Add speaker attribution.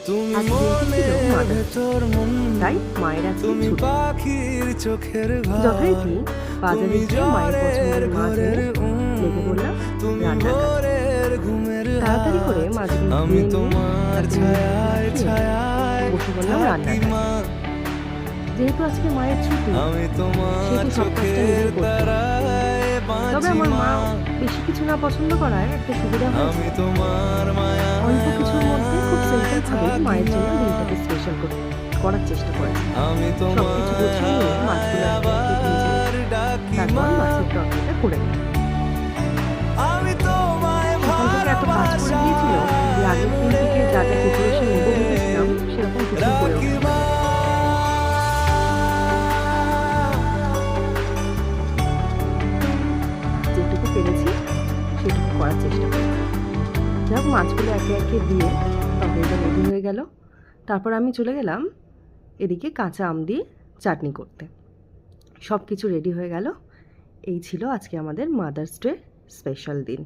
Speaker 1: আজকে ছিল তাই মায়ের আজকে ছুটি। যথারীতি বাজারে গিয়ে মায়ের পছন্দের মাছ এনে লেগে পড়লাম রান্নার কাজে। তাড়াতাড়ি করে মাছগুলো ধুয়ে নিয়ে বসে পড়লাম রান্নার কাজে। যেহেতু আজকে মায়ের ছুটি সেহেতু সব কাজটা নিজে করতে। তবে আমার মা বেশি কিছু না পছন্দ করায় একটা সুবিধা হয়েছে, অল্প কিছুর মধ্যে খুব সিম্পল ভাবে মায়ের জন্য দিনটাকে স্পেশাল করার চেষ্টা করেছি। সবকিছু গুছিয়ে নিয়ে মাছগুলো তারপর মাছের তরকারিটা করে নিই। সকাল থেকে এত কাজ করে দিয়েছিল যে আগের দিন থেকে যা যা প্রিপারেশন নেবো ভেবেছিলাম সেরকম কিছু করে উঠতে পারি। যেটুকু পেরেছি সেটুকু করার চেষ্টা করি। যাক, মাছগুলো একে একে দিয়ে তরকারিটা রেডি হয়ে গেল। তারপর আমি চলে গেলাম এদিকে কাঁচা আম দিয়ে চাটনি করতে। সব কিছু রেডি হয়ে গেল। এই ছিল আজকে আমাদের মাদার্স ডে স্পেশাল দিন।